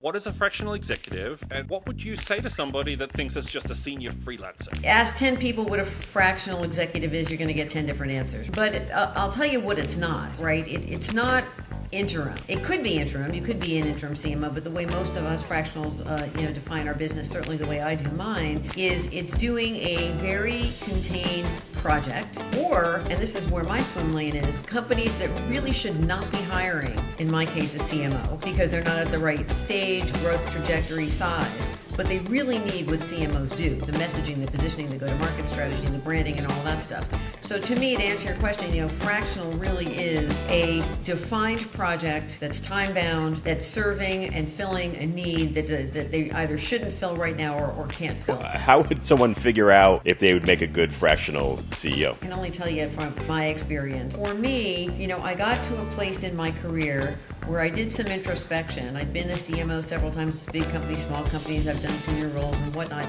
What is a fractional executive, and what would you say to somebody that thinks it's just a senior freelancer? Ask 10 people what a fractional executive is, you're going to get 10 different answers. But I'll tell you what it's not, right? It's not interim. It could be interim. You could be an interim CMO, but the way most of us fractionals, define our business, certainly the way I do mine, is it's doing a very contained project, or, and this is where my swim lane is, companies that really should not be hiring, in my case, a CMO, because they're not at the right stage, growth trajectory, size. But they really need what CMOs do, the messaging, the positioning, the go-to-market strategy, the branding, and all that stuff. So to me, to answer your question, fractional really is a defined project that's time-bound, that's serving and filling a need that they either shouldn't fill right now or can't fill. How would someone figure out if they would make a good fractional CEO? I can only tell you from my experience. For me, I got to a place in my career where I did some introspection. I'd been a CMO several times, big companies, small companies, I've done senior roles and whatnot.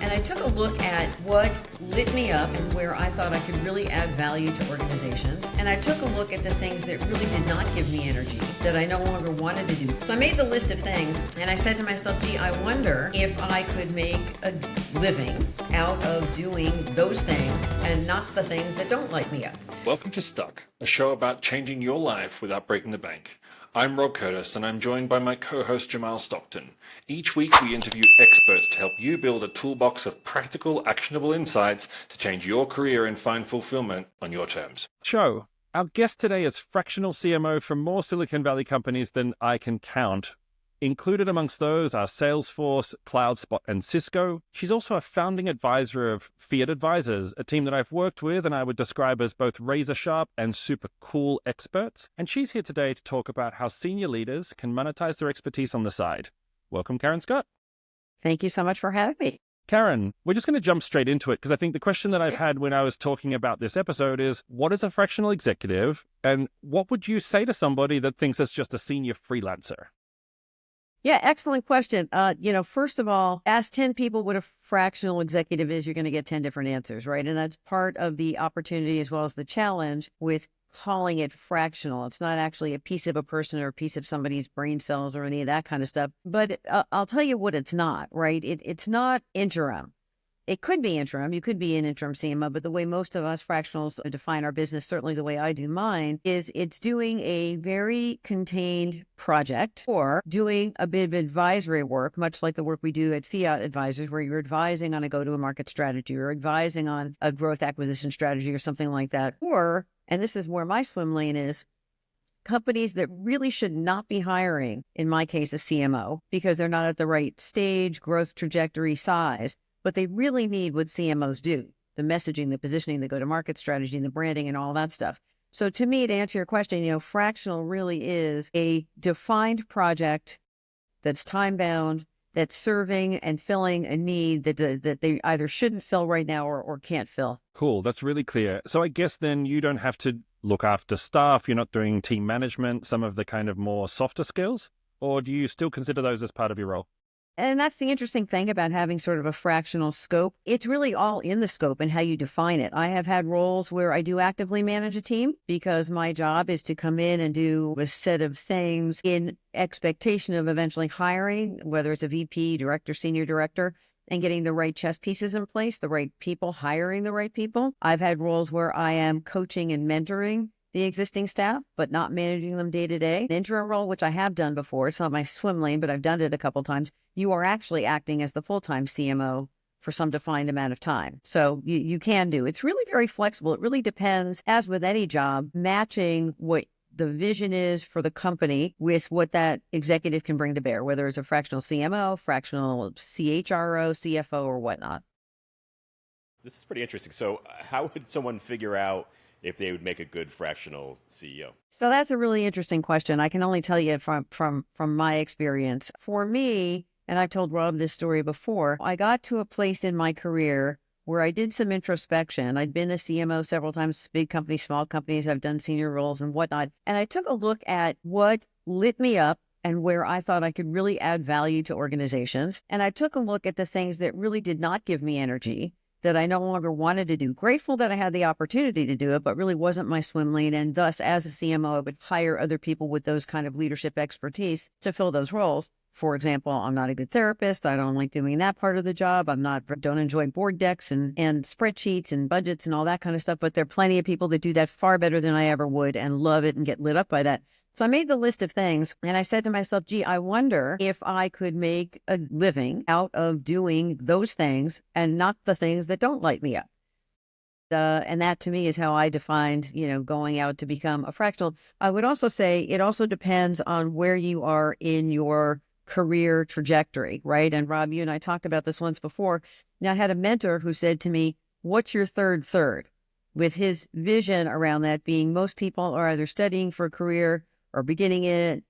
And I took a look at what lit me up and where I thought I could really add value to organizations. And I took a look at the things that really did not give me energy, that I no longer wanted to do. So I made the list of things and I said to myself, I wonder if I could make a living out of doing those things and not the things that don't light me up. Welcome to Stuck, a show about changing your life without breaking the bank. I'm Rob Curtis, and I'm joined by my co-host Jamal Stockton. Each week we interview experts to help you build a toolbox of practical, actionable insights to change your career and find fulfillment on your terms. Show. Our guest today is fractional CMO from more Silicon Valley companies than I can count. Included amongst those are Salesforce, CloudSpot, and Cisco. She's also a founding advisor of Fiat Advisors, a team that I've worked with and I would describe as both razor-sharp and super cool experts. And she's here today to talk about how senior leaders can monetize their expertise on the side. Welcome, Karyn Scott. Thank you so much for having me. Karyn, we're just going to jump straight into it because I think the question that I've had when I was talking about this episode is, what is a fractional executive? And what would you say to somebody that thinks it's just a senior freelancer? Yeah, excellent question. First of all, ask 10 people what a fractional executive is, you're going to get 10 different answers, right? And that's part of the opportunity as well as the challenge with calling it fractional. It's not actually a piece of a person or a piece of somebody's brain cells or any of that kind of stuff. But I'll tell you what it's not, right? It's not interim. It could be interim. You could be an interim CMO, but the way most of us fractionals define our business, certainly the way I do mine, is it's doing a very contained project or doing a bit of advisory work, much like the work we do at Fiat Advisors, where you're advising on a go-to-market strategy or advising on a growth acquisition strategy or something like that. Or, and this is where my swim lane is, companies that really should not be hiring, in my case, a CMO, because they're not at the right stage, growth trajectory, size. But they really need what CMOs do, the messaging, the positioning, the go-to-market strategy, the branding, and all that stuff. So to me, to answer your question, fractional really is a defined project that's time-bound, that's serving and filling a need that they either shouldn't fill right now or can't fill. Cool. That's really clear. So I guess then you don't have to look after staff. You're not doing team management, some of the kind of more softer skills, or do you still consider those as part of your role? And that's the interesting thing about having sort of a fractional scope. It's really all in the scope and how you define it. I have had roles where I do actively manage a team because my job is to come in and do a set of things in expectation of eventually hiring, whether it's a VP, director, senior director, and getting the right chess pieces in place, the right people, hiring the right people. I've had roles where I am coaching and mentoring the existing staff, but not managing them day to day. An interim role, which I have done before, it's not my swim lane, but I've done it a couple times. You are actually acting as the full-time CMO for some defined amount of time. So you can do. It's really very flexible. It really depends, as with any job, matching what the vision is for the company with what that executive can bring to bear, whether it's a fractional CMO, fractional CHRO, CFO, or whatnot. This is pretty interesting. So how would someone figure out if they would make a good fractional CEO? So that's a really interesting question. I can only tell you from my experience. For me, and I've told Rob this story before, I got to a place in my career where I did some introspection. I'd been a CMO several times, big companies, small companies. I've done senior roles and whatnot. And I took a look at what lit me up and where I thought I could really add value to organizations. And I took a look at the things that really did not give me energy, that I no longer wanted to do. Grateful that I had the opportunity to do it, but really wasn't my swim lane. And thus, as a CMO, I would hire other people with those kind of leadership expertise to fill those roles. For example, I'm not a good therapist. I don't like doing that part of the job. Don't enjoy board decks and spreadsheets and budgets and all that kind of stuff. But there are plenty of people that do that far better than I ever would and love it and get lit up by that. So I made the list of things and I said to myself, gee, I wonder if I could make a living out of doing those things and not the things that don't light me up. And that to me is how I defined, going out to become a fractional. I would also say it also depends on where you are in your career trajectory, right? And Rob, you and I talked about this once before. Now, I had a mentor who said to me, what's your third? With his vision around that being most people are either studying for a career or beginning it.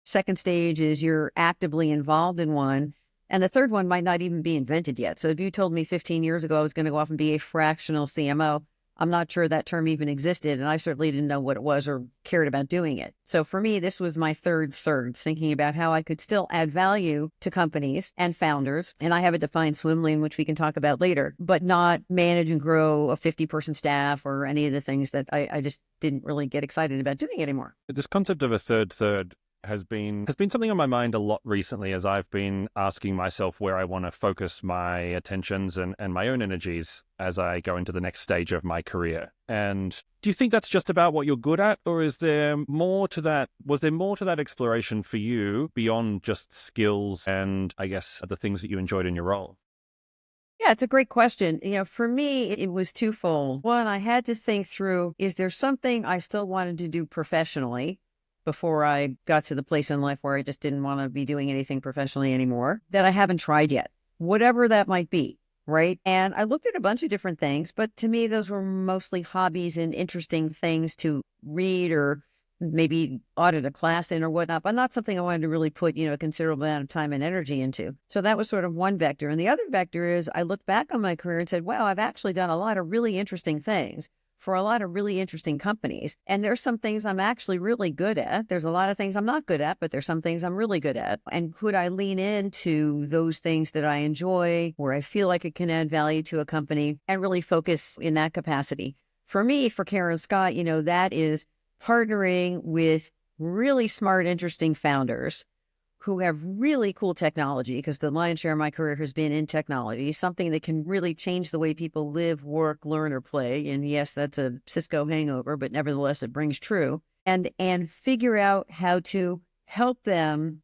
Second stage is you're actively involved in one. And the third one might not even be invented yet. So if you told me 15 years ago I was going to go off and be a fractional CMO, I'm not sure that term even existed. And I certainly didn't know what it was or cared about doing it. So for me, this was my third, thinking about how I could still add value to companies and founders. And I have a defined swim lane, which we can talk about later, but not manage and grow a 50-person staff or any of the things that I just didn't really get excited about doing anymore. This concept of a third has been something on my mind a lot recently as I've been asking myself where I want to focus my attentions and my own energies as I go into the next stage of my career. And do you think that's just about what you're good at, or is there more to that? Was there more to that exploration for you beyond just skills and, I guess, the things that you enjoyed in your role? Yeah, it's a great question. For me, it was twofold. One, I had to think through, is there something I still wanted to do professionally before I got to the place in life where I just didn't want to be doing anything professionally anymore that I haven't tried yet, whatever that might be, right? And I looked at a bunch of different things, but to me, those were mostly hobbies and interesting things to read or maybe audit a class in or whatnot, but not something I wanted to really put, a considerable amount of time and energy into. So that was sort of one vector. And the other vector is I looked back on my career and said, wow, I've actually done a lot of really interesting things for a lot of really interesting companies. And there's some things I'm actually really good at. There's a lot of things I'm not good at, but there's some things I'm really good at. And could I lean into those things that I enjoy, where I feel like it can add value to a company and really focus in that capacity? For me, for Karyn Scott, that is partnering with really smart, interesting founders who have really cool technology, because the lion's share of my career has been in technology, something that can really change the way people live, work, learn, or play. And yes, that's a Cisco hangover, but nevertheless, it brings true. And figure out how to help them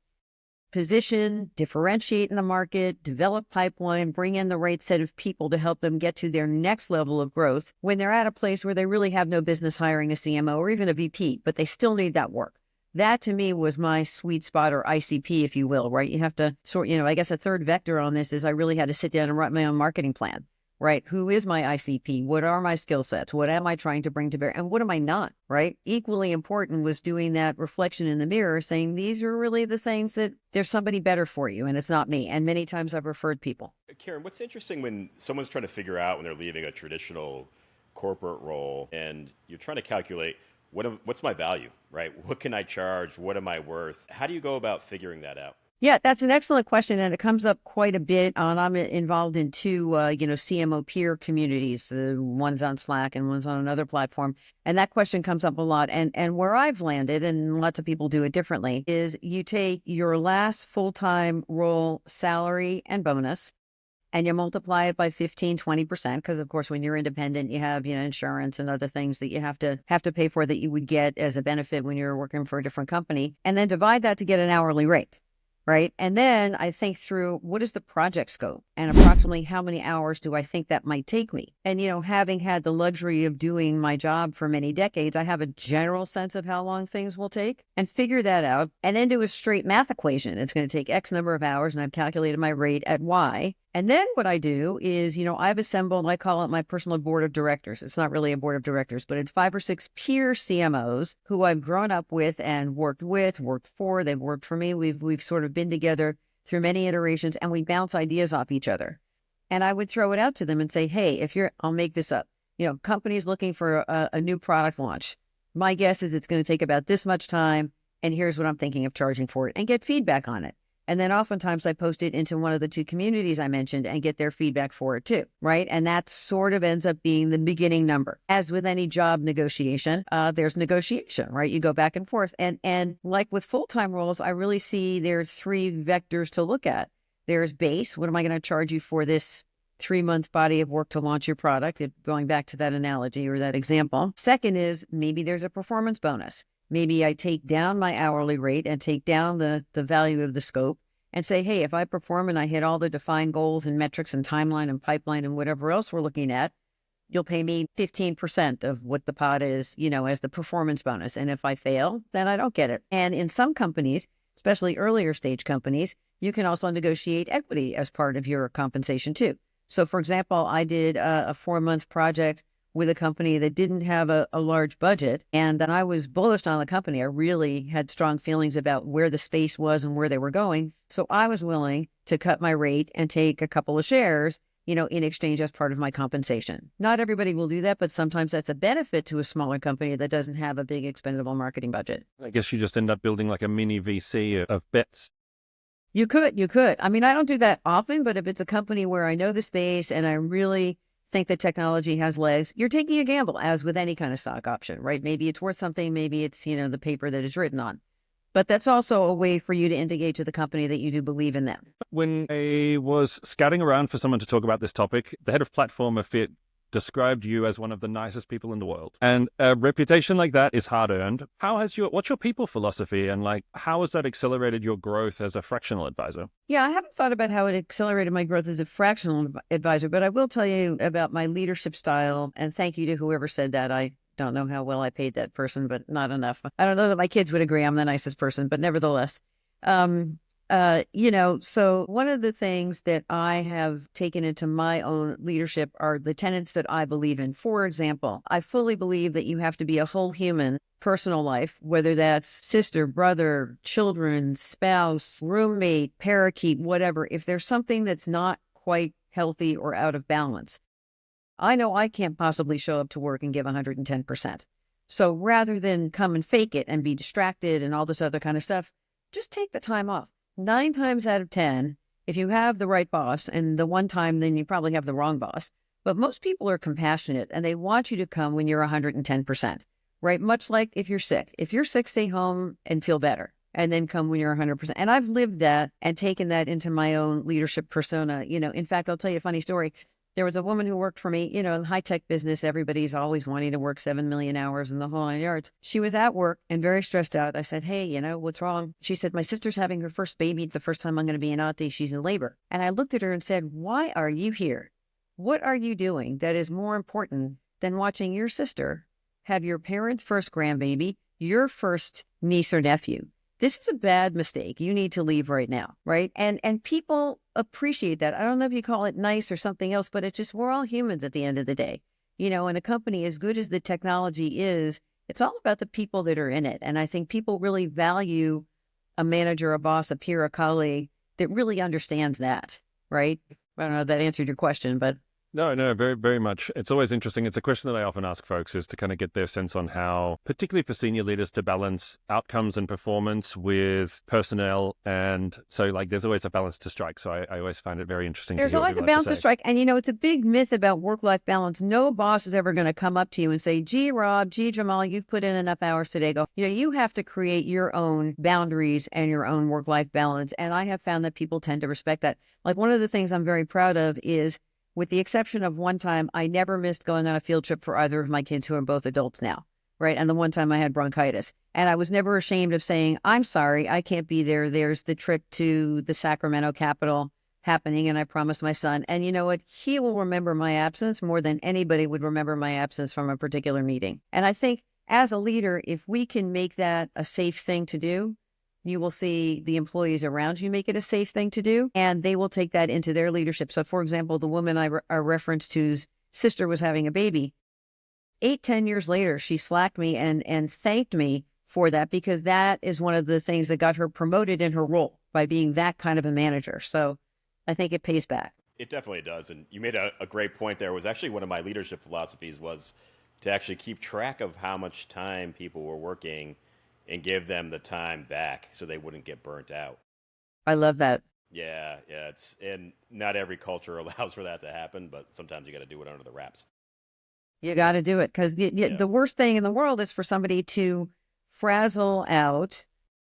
position, differentiate in the market, develop pipeline, bring in the right set of people to help them get to their next level of growth when they're at a place where they really have no business hiring a CMO or even a VP, but they still need that work. That to me was my sweet spot, or ICP, if you will, right? You have to sort, I guess a third vector on this is I really had to sit down and write my own marketing plan, right? Who is my ICP? What are my skill sets? What am I trying to bring to bear? And what am I not, right? Equally important was doing that reflection in the mirror, saying these are really the things that there's somebody better for you and it's not me. And many times I've referred people. Karyn, what's interesting when someone's trying to figure out when they're leaving a traditional corporate role and you're trying to calculate what's my value, right? What can I charge? What am I worth? How do you go about figuring that out? Yeah, that's an excellent question. And it comes up quite a bit. I'm involved in two, CMO peer communities. One's on Slack and one's on another platform. And that question comes up a lot. And where I've landed, and lots of people do it differently, is you take your last full-time role salary and bonus, and you multiply it by 15, 20%, because of course, when you're independent, you have, insurance and other things that you have to pay for that you would get as a benefit when you're working for a different company, and then divide that to get an hourly rate, right? And then I think through what is the project scope and approximately how many hours do I think that might take me? And, having had the luxury of doing my job for many decades, I have a general sense of how long things will take and figure that out and then do a straight math equation. It's going to take X number of hours and I've calculated my rate at Y. And then what I do is, I've assembled, I call it my personal board of directors. It's not really a board of directors, but it's 5 or 6 peer CMOs who I've grown up with and worked for. They've worked for me. We've sort of been together through many iterations and we bounce ideas off each other. And I would throw it out to them and say, hey, I'll make this up, companies looking for a new product launch. My guess is it's going to take about this much time. And here's what I'm thinking of charging for it, and get feedback on it. And then oftentimes I post it into one of the two communities I mentioned and get their feedback for it too, right? And that sort of ends up being the beginning number. As with any job negotiation, there's negotiation, right? You go back and forth. And like with full-time roles, I really see there's three vectors to look at. There's base. What am I going to charge you for this 3-month body of work to launch your product? Going back to that analogy or that example. Second is maybe there's a performance bonus. Maybe I take down my hourly rate and take down the value of the scope and say, hey, if I perform and I hit all the defined goals and metrics and timeline and pipeline and whatever else we're looking at, you'll pay me 15% of what the pot is, as the performance bonus. And if I fail, then I don't get it. And in some companies, especially earlier stage companies, you can also negotiate equity as part of your compensation too. So for example, I did a 4-month project with a company that didn't have a large budget. And I was bullish on the company. I really had strong feelings about where the space was and where they were going. So I was willing to cut my rate and take a couple of shares, in exchange as part of my compensation. Not everybody will do that, but sometimes that's a benefit to a smaller company that doesn't have a big expendable marketing budget. I guess you just end up building like a mini VC of bets. You could. I mean, I don't do that often, but if it's a company where I know the space and I really think the technology has legs, you're taking a gamble, as with any kind of stock option, right? Maybe it's worth something, maybe it's, the paper that it's written on. But that's also a way for you to indicate to the company that you do believe in them. When I was scouting around for someone to talk about this topic, the head of platform of Fiat described you as one of the nicest people in the world. And a reputation like that is hard earned. What's your people philosophy, and how has that accelerated your growth as a fractional advisor? Yeah, I haven't thought about how it accelerated my growth as a fractional advisor, but I will tell you about my leadership style. And thank you to whoever said that. I don't know how well I paid that person, but not enough. I don't know that my kids would agree I'm the nicest person, but nevertheless, so one of the things that I have taken into my own leadership are the tenets that I believe in. For example, I fully believe that you have to be a whole human, personal life, whether that's sister, brother, children, spouse, roommate, parakeet, whatever. If there's something that's not quite healthy or out of balance, I know I can't possibly show up to work and give 110%. So rather than come and fake it and be distracted and all this other kind of stuff, just take the time off. 9 times out of 10, if you have the right boss, and the one time, then you probably have the wrong boss. But most people are compassionate and they want you to come when you're 110%, right? Much like if you're sick. If you're sick, stay home and feel better, and then come when you're 100%. And I've lived that and taken that into my own leadership persona. In fact, I'll tell you a funny story. There was a woman who worked for me, in the high-tech business. Everybody's always wanting to work 7 million hours in the whole 9 yards. She was at work and very stressed out. I said, hey, what's wrong? She said, my sister's having her first baby. It's the first time I'm going to be an auntie. She's in labor. And I looked at her and said, why are you here? What are you doing that is more important than watching your sister have your parents' first grandbaby, your first niece or nephew? This is a bad mistake. You need to leave right now, right? And people appreciate that. I don't know if you call it nice or something else, but it's just, we're all humans at the end of the day. And a company, as good as the technology is, it's all about the people that are in it. And I think people really value a manager, a boss, a peer, a colleague that really understands that, right? I don't know if that answered your question, but No, very, very much. It's always interesting. It's a question that I often ask folks, is to kind of get their sense on how, particularly for senior leaders, to balance outcomes and performance with personnel. And so there's always a balance to strike. So I always find it very interesting. There's to hear always what a people have balance to strike. And, it's a big myth about work-life balance. No boss is ever going to come up to you and say, gee, Rob, gee, Jamal, you've put in enough hours today. Go, you have to create your own boundaries and your own work-life balance. And I have found that people tend to respect that. One of the things I'm very proud of is, with the exception of one time, I never missed going on a field trip for either of my kids, who are both adults now, right? And the one time I had bronchitis. And I was never ashamed of saying, I'm sorry, I can't be there. There's the trip to the Sacramento Capitol happening, and I promised my son. And you know what? He will remember my absence more than anybody would remember my absence from a particular meeting. And I think as a leader, if we can make that a safe thing to do, you will see the employees around you make it a safe thing to do, and they will take that into their leadership. So, for example, the woman I referenced, whose sister was having a baby, 8-10 years later, she slacked me and thanked me for that, because that is one of the things that got her promoted in her role, by being that kind of a manager. So I think it pays back. It definitely does. And you made a great point there. It was actually one of my leadership philosophies, was to actually keep track of how much time people were working and give them the time back so they wouldn't get burnt out. I love that. Yeah, yeah. And not every culture allows for that to happen, but sometimes you got to do it under the wraps. You got to do it because Yeah. the worst thing in the world is for somebody to frazzle out,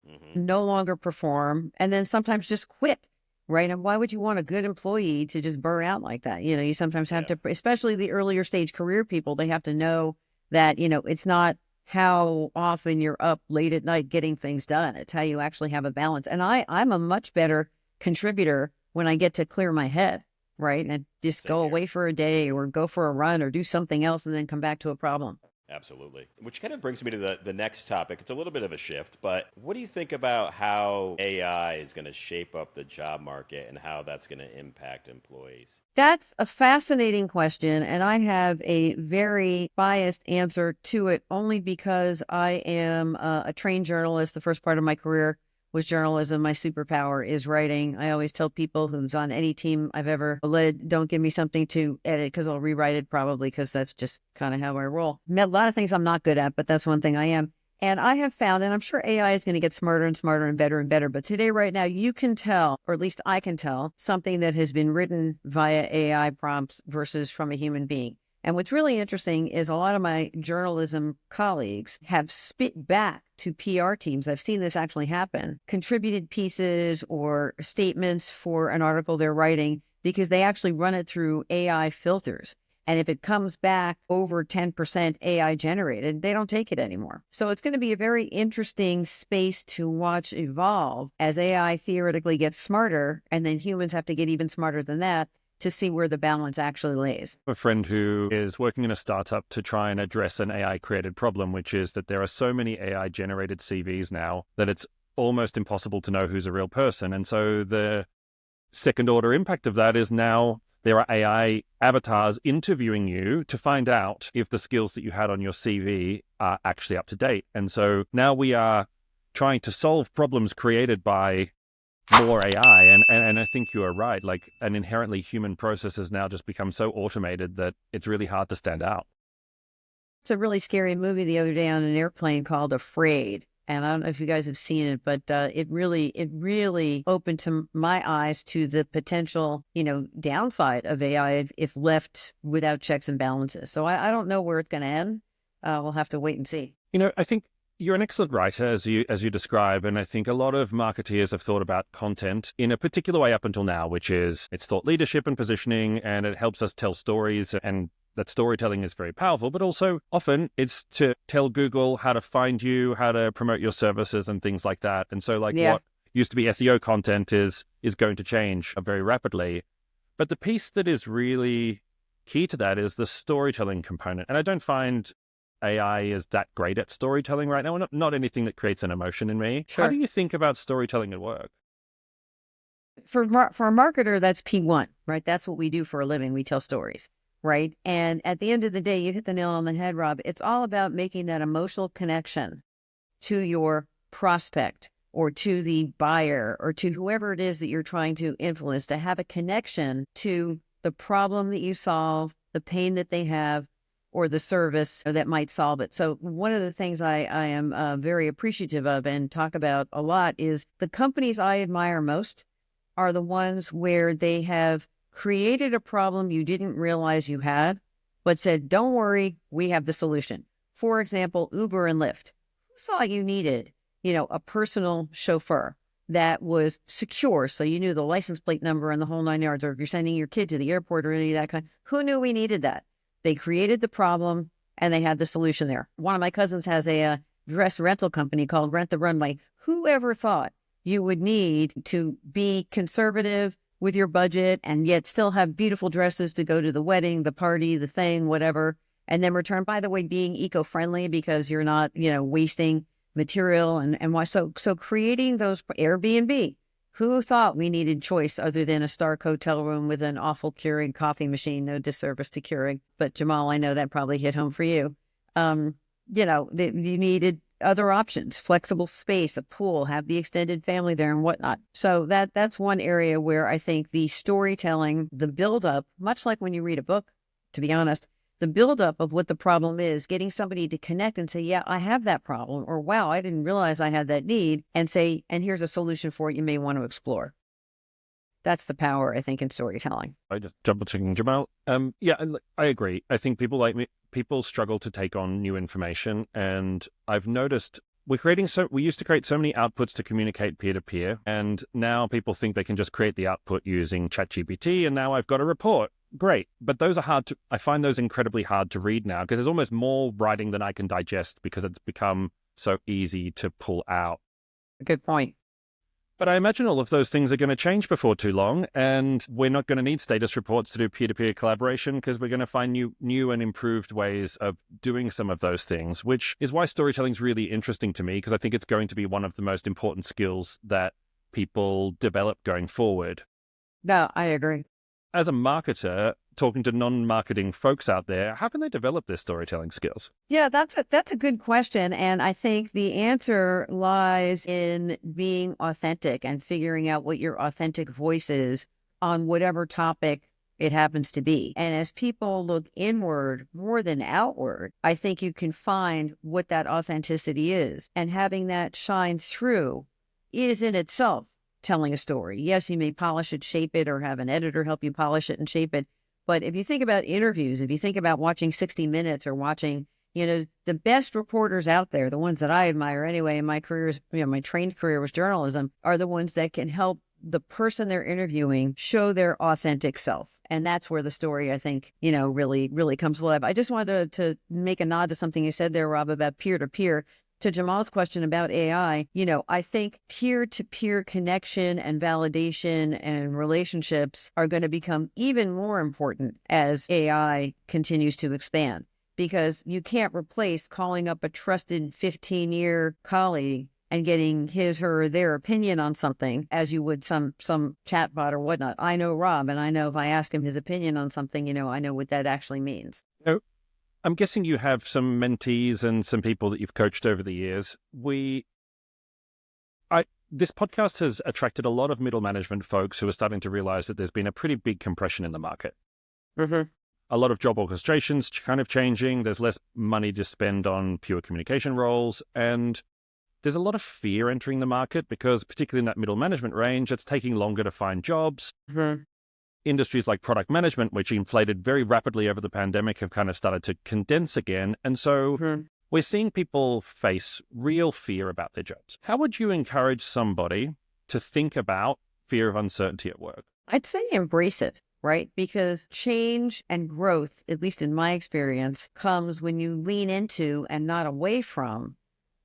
Hmm. no longer perform, and then sometimes just quit. Right. And why would you want a good employee to just burn out like that? You sometimes have Yeah. to, especially the earlier stage career people, they have to know that, it's not how often you're up late at night getting things done. It's how you actually have a balance. And I'm a much better contributor when I get to clear my head, right? And just Same go here. away for a day or go for a run or do something else and then come back to a problem. Absolutely. Which kind of brings me to the next topic. It's a little bit of a shift, but what do you think about how AI is going to shape up the job market and how that's going to impact employees? That's a fascinating question, and I have a very biased answer to it only because I am a trained journalist. The first part of my career was journalism. My superpower is writing. I always tell people who's on any team I've ever led, don't give me something to edit because I'll rewrite it probably because that's just kind of how I roll. A lot of things I'm not good at, but that's one thing I am. And I have found, and I'm sure AI is going to get smarter and smarter and better, but today, right now, you can tell, or at least I can tell, something that has been written via AI prompts versus from a human being. And what's really interesting is a lot of my journalism colleagues have spit back to PR teams. I've seen this actually happen, contributed pieces or statements for an article they're writing because they actually run it through AI filters. And if it comes back over 10% AI generated, they don't take it anymore. So it's going to be a very interesting space to watch evolve as AI theoretically gets smarter, and then humans have to get even smarter than that to see where the balance actually lays. A friend who is working in a startup to try and address an AI created problem, which is that there are so many AI generated CVs now that it's almost impossible to know who's a real person. And so the second order impact of that is now there are AI avatars interviewing you to find out if the skills that you had on your CV are actually up to date. And so now we are trying to solve problems created by more AI. And I think you are right. Like an inherently human process has now just become so automated that it's really hard to stand out. It's a really scary movie the other day on an airplane called Afraid. And I don't know if you guys have seen it, but it really opened to my eyes to the potential, downside of AI if left without checks and balances. So I don't know where it's going to end. We'll have to wait and see. I think you're an excellent writer, as you describe, and I think a lot of marketeers have thought about content in a particular way up until now, which is it's thought leadership and positioning, and it helps us tell stories, and that storytelling is very powerful, but also often it's to tell Google how to find you, how to promote your services and things like that. And so what used to be SEO content is going to change very rapidly. But the piece that is really key to that is the storytelling component. And I don't find AI is that great at storytelling right now. Not anything that creates an emotion in me. Sure. How do you think about storytelling at work? For a marketer, that's P1, right? That's what we do for a living. We tell stories. Right. And at the end of the day, you hit the nail on the head, Rob. It's all about making that emotional connection to your prospect or to the buyer or to whoever it is that you're trying to influence, to have a connection to the problem that you solve, the pain that they have, or the service that might solve it. So one of the things I am very appreciative of and talk about a lot is the companies I admire most are the ones where they have created a problem you didn't realize you had, but said, don't worry, we have the solution. For example, Uber and Lyft. Who thought you needed, a personal chauffeur that was secure, so you knew the license plate number and the whole 9 yards, or if you're sending your kid to the airport or any of that kind? Who knew we needed that? They created the problem and they had the solution there. One of my cousins has a dress rental company called Rent the Runway. Whoever thought you would need to be conservative with your budget and yet still have beautiful dresses to go to the wedding, the party, the thing, whatever, and then return, by the way, being eco-friendly because you're not, wasting material and why. So creating those Airbnb, who thought we needed choice other than a Stark hotel room with an awful Keurig coffee machine? No disservice to Keurig, but Jamal, I know that probably hit home for you. You needed other options, flexible space, a pool, have the extended family there and whatnot. So that's one area where I think the storytelling, the buildup, much like when you read a book, to be honest, the buildup of what the problem is, getting somebody to connect and say, yeah, I have that problem, or wow, I didn't realize I had that need, and say, and here's a solution for it you may want to explore. That's the power, I think, in storytelling. I just double checking Jamal. Yeah, and I agree. I think people like me, people struggle to take on new information, and I've noticed we used to create so many outputs to communicate peer to peer, and now people think they can just create the output using ChatGPT, and now I've got a report. Great, but those are I find those incredibly hard to read now because there's almost more writing than I can digest because it's become so easy to pull out. Good point. But I imagine all of those things are going to change before too long, and we're not going to need status reports to do peer-to-peer collaboration because we're going to find new and improved ways of doing some of those things, which is why storytelling is really interesting to me because I think it's going to be one of the most important skills that people develop going forward. No, I agree. As a marketer, talking to non-marketing folks out there, how can they develop their storytelling skills? Yeah, that's a good question. And I think the answer lies in being authentic and figuring out what your authentic voice is on whatever topic it happens to be. And as people look inward more than outward, I think you can find what that authenticity is. And having that shine through is in itself telling a story. Yes, you may polish it, shape it, or have an editor help you polish it and shape it. But if you think about interviews, if you think about watching 60 Minutes or watching, the best reporters out there, the ones that I admire anyway in my career, my trained career was journalism, are the ones that can help the person they're interviewing show their authentic self. And that's where the story, I think, really, really comes alive. I just wanted to make a nod to something you said there, Rob, about peer-to-peer. To Jamal's question about AI, I think peer-to-peer connection and validation and relationships are going to become even more important as AI continues to expand, because you can't replace calling up a trusted 15-year colleague and getting his, her, or their opinion on something as you would some chatbot or whatnot. I know Rob, and I know if I ask him his opinion on something, I know what that actually means. I'm guessing you have some mentees and some people that you've coached over the years. This podcast has attracted a lot of middle management folks who are starting to realize that there's been a pretty big compression in the market. Mm-hmm. A lot of job orchestrations kind of changing. There's less money to spend on pure communication roles. And there's a lot of fear entering the market because particularly in that middle management range, it's taking longer to find jobs. Mm-hmm. Industries like product management, which inflated very rapidly over the pandemic, have kind of started to condense again. And so we're seeing people face real fear about their jobs. How would you encourage somebody to think about fear of uncertainty at work? I'd say embrace it, right? Because change and growth, at least in my experience, comes when you lean into and not away from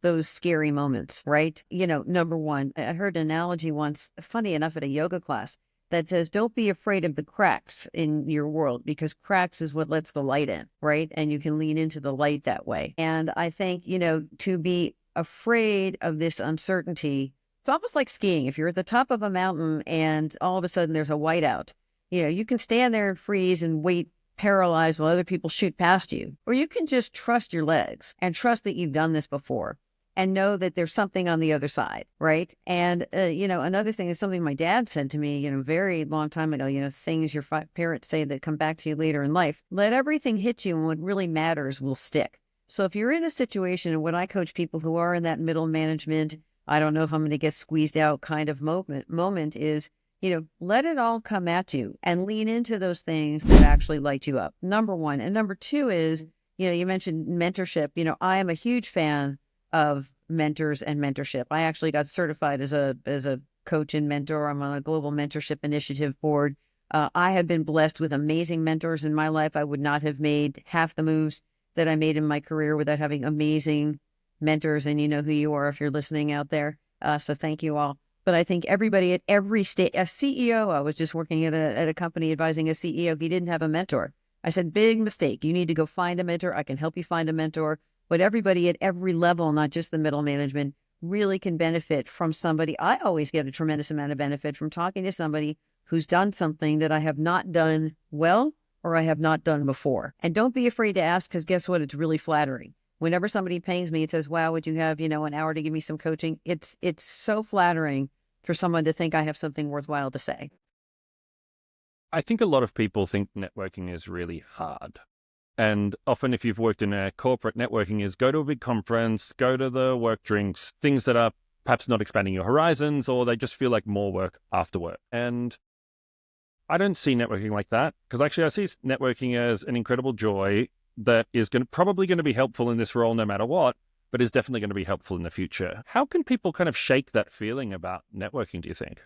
those scary moments, right? Number one, I heard an analogy once, funny enough, at a yoga class, that says, don't be afraid of the cracks in your world, because cracks is what lets the light in, right? And you can lean into the light that way. And I think, to be afraid of this uncertainty, it's almost like skiing. If you're at the top of a mountain and all of a sudden there's a whiteout, you can stand there and freeze and wait paralyzed while other people shoot past you. Or you can just trust your legs and trust that you've done this before and know that there's something on the other side, right? And, another thing is something my dad said to me, very long time ago, things your parents say that come back to you later in life. Let everything hit you and what really matters will stick. So if you're in a situation, and when I coach people who are in that middle management, I don't know if I'm going to get squeezed out kind of moment is, let it all come at you and lean into those things that actually light you up. Number one. And number two is, you mentioned mentorship. I am a huge fan of mentors and mentorship. I actually got certified as a coach and mentor. I'm on a global mentorship initiative board. I have been blessed with amazing mentors in my life. I would not have made half the moves that I made in my career without having amazing mentors. And you know who you are if you're listening out there. So thank you all. But I think everybody at every stage, a CEO, I was just working at a company advising a CEO. He didn't have a mentor. I said, big mistake. You need to go find a mentor. I can help you find a mentor. But everybody at every level, not just the middle management, really can benefit from somebody. I always get a tremendous amount of benefit from talking to somebody who's done something that I have not done well or I have not done before. And don't be afraid to ask, because guess what? It's really flattering. Whenever somebody pings me and says, wow, would you have, an hour to give me some coaching? It's so flattering for someone to think I have something worthwhile to say. I think a lot of people think networking is really hard. And often if you've worked in a corporate, networking is go to a big conference, go to the work drinks, things that are perhaps not expanding your horizons, or they just feel like more work after work. And I don't see networking like that, because actually I see networking as an incredible joy that is probably going to be helpful in this role no matter what, but is definitely going to be helpful in the future. How can people kind of shake that feeling about networking, do you think?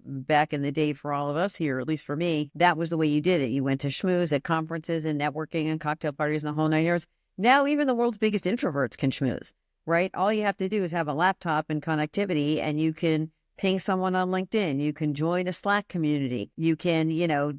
Back in the day for all of us here, at least for me, that was the way you did it. You went to schmooze at conferences and networking and cocktail parties and the whole 9 yards. Now, even the world's biggest introverts can schmooze, right? All you have to do is have a laptop and connectivity, and you can ping someone on LinkedIn. You can join a Slack community. You can,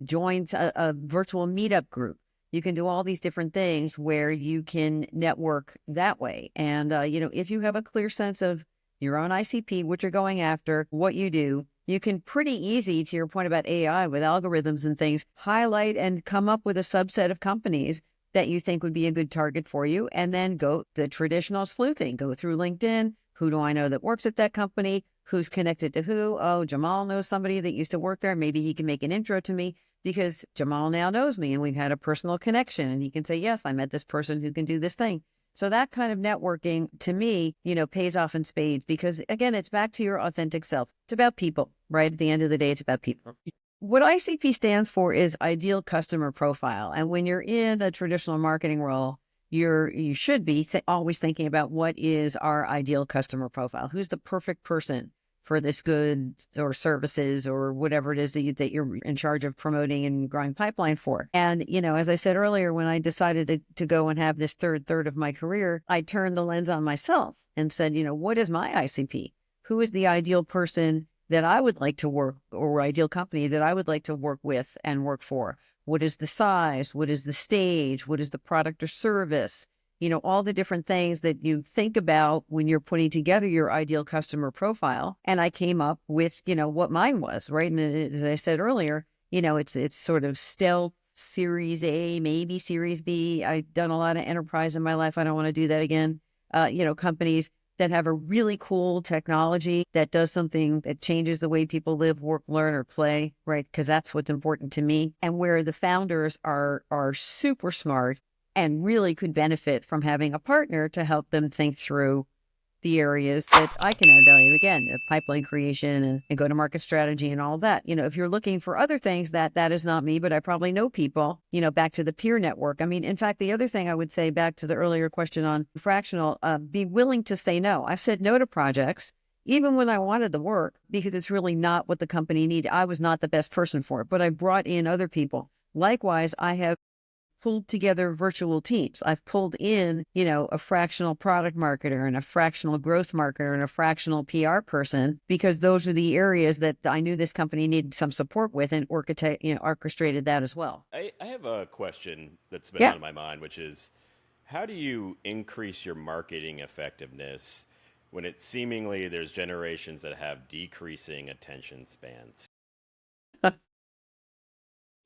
join a virtual meetup group. You can do all these different things where you can network that way. And, if you have a clear sense of your own ICP, what you're going after, what you do, you can pretty easy, to your point about AI with algorithms and things, highlight and come up with a subset of companies that you think would be a good target for you, and then go the traditional sleuthing. Go through LinkedIn. Who do I know that works at that company? Who's connected to who? Oh, Jamal knows somebody that used to work there. Maybe he can make an intro to me because Jamal now knows me and we've had a personal connection. And he can say, yes, I met this person who can do this thing. So that kind of networking, to me, pays off in spades because, again, it's back to your authentic self. It's about people, right? At the end of the day, it's about people. What ICP stands for is ideal customer profile. And when you're in a traditional marketing role, you should be always thinking about what is our ideal customer profile. Who's the perfect person for this good or services or whatever it is that you're in charge of promoting and growing pipeline for. And, as I said earlier, when I decided to go and have this third of my career, I turned the lens on myself and said, what is my ICP? Who is the ideal person that I would like to work, or ideal company that I would like to work with and work for? What is the size? What is the stage? What is the product or service? All the different things that you think about when you're putting together your ideal customer profile. And I came up with, what mine was, right? And as I said earlier, it's sort of stealth, Series A, maybe Series B. I've done a lot of enterprise in my life. I don't want to do that again. Companies that have a really cool technology that does something that changes the way people live, work, learn, or play, right? Because that's what's important to me. And where the founders are super smart and really could benefit from having a partner to help them think through the areas that I can add value. Again, pipeline creation and go-to-market strategy and all of that. If you're looking for other things, that is not me, but I probably know people, back to the peer network. I mean, in fact, the other thing I would say back to the earlier question on fractional, be willing to say no. I've said no to projects, even when I wanted the work, because it's really not what the company needed. I was not the best person for it, but I brought in other people. Likewise, I have pulled together virtual teams. I've pulled in, a fractional product marketer and a fractional growth marketer and a fractional PR person, because those are the areas that I knew this company needed some support with, and orchestrated that as well. I have a question that's been on my mind, which is, how do you increase your marketing effectiveness when it seemingly there's generations that have decreasing attention spans?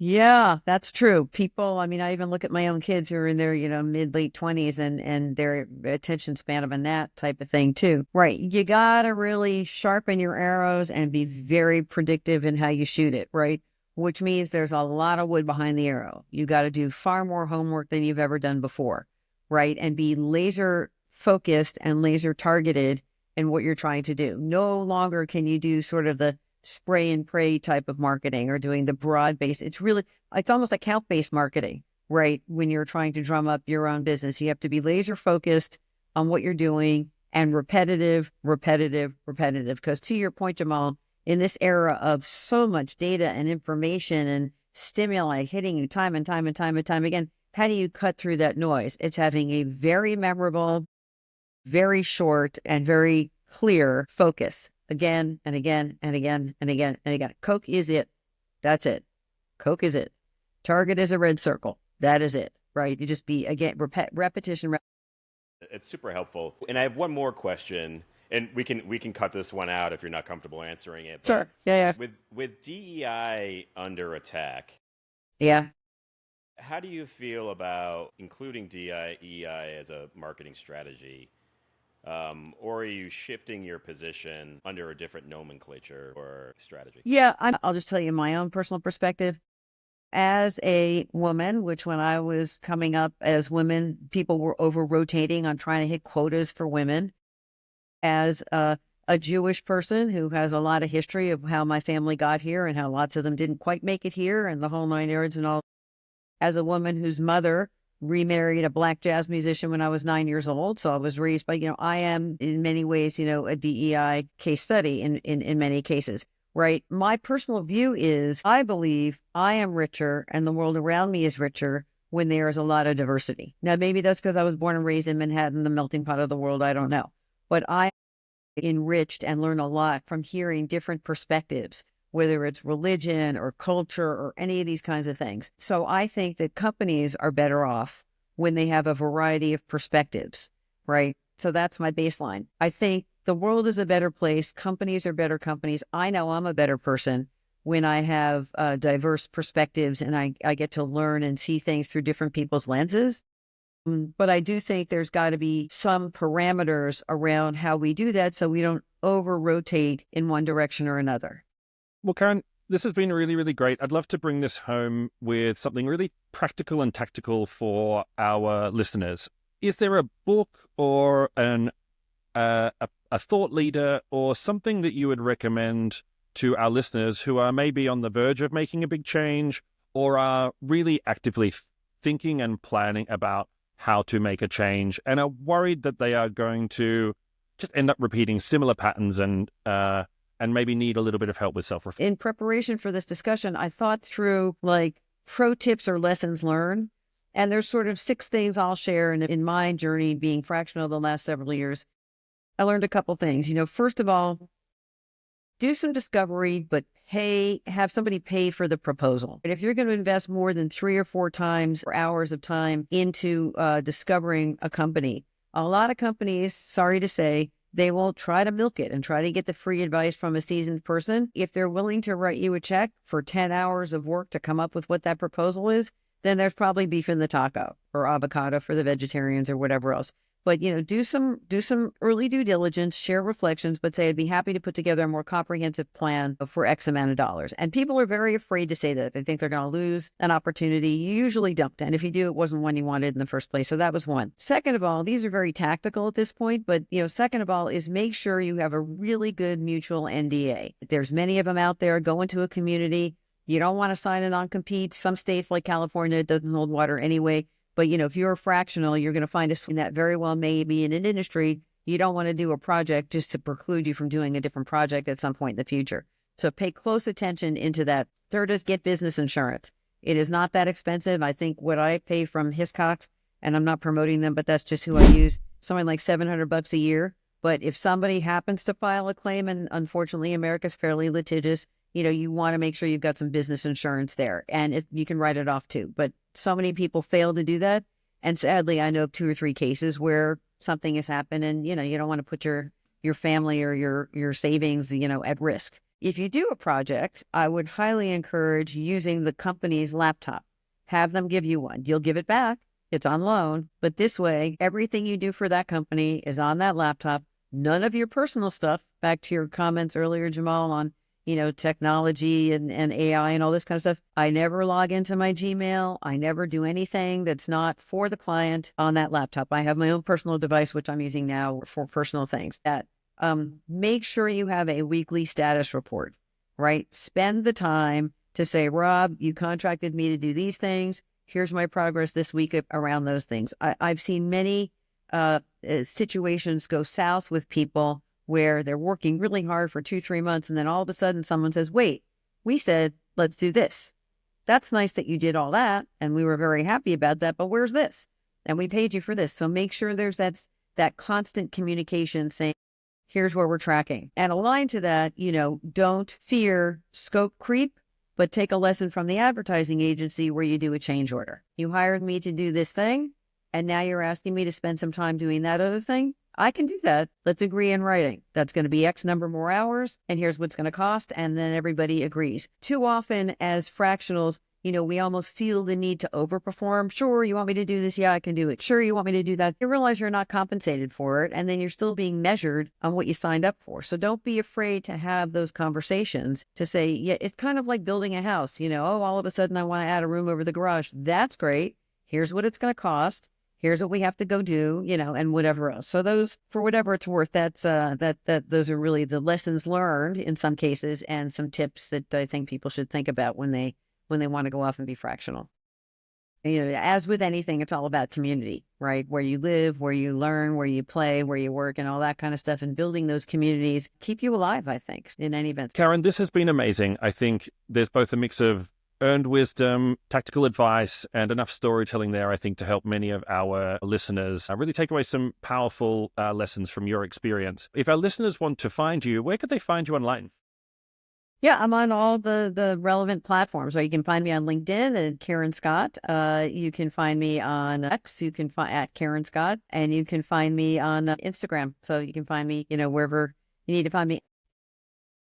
Yeah, that's true. People, I even look at my own kids who are in their, mid, late 20s and their attention span of a gnat type of thing too. Right. You got to really sharpen your arrows and be very predictive in how you shoot it, right? Which means there's a lot of wood behind the arrow. You got to do far more homework than you've ever done before, right? And be laser focused and laser targeted in what you're trying to do. No longer can you do sort of the spray and pray type of marketing or doing the broad base. It's almost account-based marketing, right? When you're trying to drum up your own business, you have to be laser focused on what you're doing and repetitive. Because to your point, Jamal, in this era of so much data and information and stimuli hitting you time and time again, how do you cut through that noise? It's having a very memorable, very short, and very clear focus. Again and again and again and again and again. Coke is it. That's it. Coke is it. Target is a red circle. That is it, right? You just be, again, repetition. It's super helpful. And I have one more question, and we can cut this one out if you're not comfortable answering it. Sure. Yeah. With DEI under attack. Yeah. How do you feel about including DEI as a marketing strategy? Or are you shifting your position under a different nomenclature or strategy? Yeah, I'll just tell you my own personal perspective. As a woman, which when I was coming up as women, people were over rotating on trying to hit quotas for women. As a Jewish person who has a lot of history of how my family got here and how lots of them didn't quite make it here and the whole nine yards and all. As a woman whose mother remarried a black jazz musician when I was 9 years old. So I was raised by, I am in many ways, a DEI case study in many cases, right? My personal view is I believe I am richer and the world around me is richer when there is a lot of diversity. Now, maybe that's because I was born and raised in Manhattan, the melting pot of the world. I don't know. But I enriched and learn a lot from hearing different perspectives, whether it's religion or culture or any of these kinds of things. So I think that companies are better off when they have a variety of perspectives, right? So that's my baseline. I think the world is a better place. Companies are better companies. I know I'm a better person when I have diverse perspectives and I get to learn and see things through different people's lenses. But I do think there's got to be some parameters around how we do that so we don't over-rotate in one direction or another. Well, Karyn, this has been really, really great. I'd love to bring this home with something really practical and tactical for our listeners. Is there a book or a thought leader or something that you would recommend to our listeners who are maybe on the verge of making a big change or are really actively thinking and planning about how to make a change and are worried that they are going to just end up repeating similar patterns and maybe need a little bit of help with self-reflection? In preparation for this discussion, I thought through pro tips or lessons learned. And there's sort of 6 things I'll share in my journey being fractional the last several years. I learned a couple things. First of all, do some discovery, but have somebody pay for the proposal. And if you're going to invest more than 3 or 4 times or hours of time into discovering a company, a lot of companies, sorry to say, they will try to milk it and try to get the free advice from a seasoned person. If they're willing to write you a check for 10 hours of work to come up with what that proposal is, then there's probably beef in the taco or avocado for the vegetarians or whatever else. But, do some early due diligence, share reflections, but say, I'd be happy to put together a more comprehensive plan for X amount of dollars. And people are very afraid to say that. They think they're going to lose an opportunity. You usually don't. And if you do, it wasn't one you wanted in the first place. So that was one. Second of all, these are very tactical at this point, but, second of all is make sure you have a really good mutual NDA. There's many of them out there. Go into a community. You don't want to sign a non-compete. Some states like California, it doesn't hold water anyway. But, if you're a fractional, you're going to find that very well may be in an industry. You don't want to do a project just to preclude you from doing a different project at some point in the future. So pay close attention into that. Third is get business insurance. It is not that expensive. I think what I pay from Hiscox, and I'm not promoting them, but that's just who I use, something like $700 a year. But if somebody happens to file a claim, and unfortunately America's fairly litigious, you want to make sure you've got some business insurance there, and you can write it off too. But so many people fail to do that. And sadly, I know of 2 or 3 cases where something has happened and, you don't want to put your family or your savings, at risk. If you do a project, I would highly encourage using the company's laptop. Have them give you one. You'll give it back. It's on loan. But this way, everything you do for that company is on that laptop. None of your personal stuff, back to your comments earlier, Jamal, on technology and AI and all this kind of stuff. I never log into my Gmail. I never do anything that's not for the client on that laptop. I have my own personal device, which I'm using now for personal things. That make sure you have a weekly status report, right? Spend the time to say, Rob, you contracted me to do these things. Here's my progress this week around those things. I've seen many situations go south with people where they're working really hard for 2-3 months. And then all of a sudden someone says, wait, we said, let's do this. That's nice that you did all that. And we were very happy about that. But where's this? And we paid you for this. So make sure there's that constant communication saying, here's where we're tracking. And aligned to that, don't fear scope creep, but take a lesson from the advertising agency where you do a change order. You hired me to do this thing, and now you're asking me to spend some time doing that other thing. I can do that. Let's agree in writing. That's going to be X number more hours, and here's what's going to cost, and then everybody agrees. Too often as fractionals, we almost feel the need to overperform. Sure, you want me to do this? Yeah, I can do it. Sure, you want me to do that? You realize you're not compensated for it, and then you're still being measured on what you signed up for. So don't be afraid to have those conversations to say, yeah, it's kind of like building a house. All of a sudden I want to add a room over the garage. That's great. Here's what it's going to cost. Here's what we have to go do, and whatever else. So those, for whatever it's worth, that's those are really the lessons learned in some cases, and some tips that I think people should think about when they want to go off and be fractional. As with anything, it's all about community, right? Where you live, where you learn, where you play, where you work, and all that kind of stuff. And building those communities keep you alive, I think, in any event. Karyn, this has been amazing. I think there's both a mix of earned wisdom, tactical advice, and enough storytelling there, I think, to help many of our listeners really take away some powerful lessons from your experience. If our listeners want to find you, where could they find you online? Yeah, I'm on all the relevant platforms. So you can find me on LinkedIn at Karyn Scott. You can find me on X. You can find at Karyn Scott, and you can find me on Instagram. So you can find me, wherever you need to find me.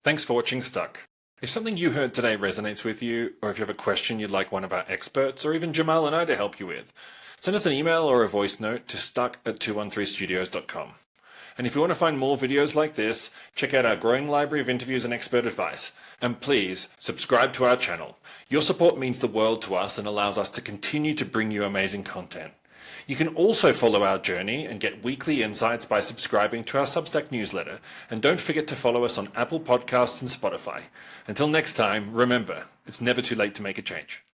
Thanks for watching Stuck. If something you heard today resonates with you, or if you have a question you'd like one of our experts, or even Jamal and I to help you with, send us an email or a voice note to stuck@213studios.com. And if you want to find more videos like this, check out our growing library of interviews and expert advice. And please, subscribe to our channel. Your support means the world to us and allows us to continue to bring you amazing content. You can also follow our journey and get weekly insights by subscribing to our Substack newsletter. And don't forget to follow us on Apple Podcasts and Spotify. Until next time, remember, it's never too late to make a change.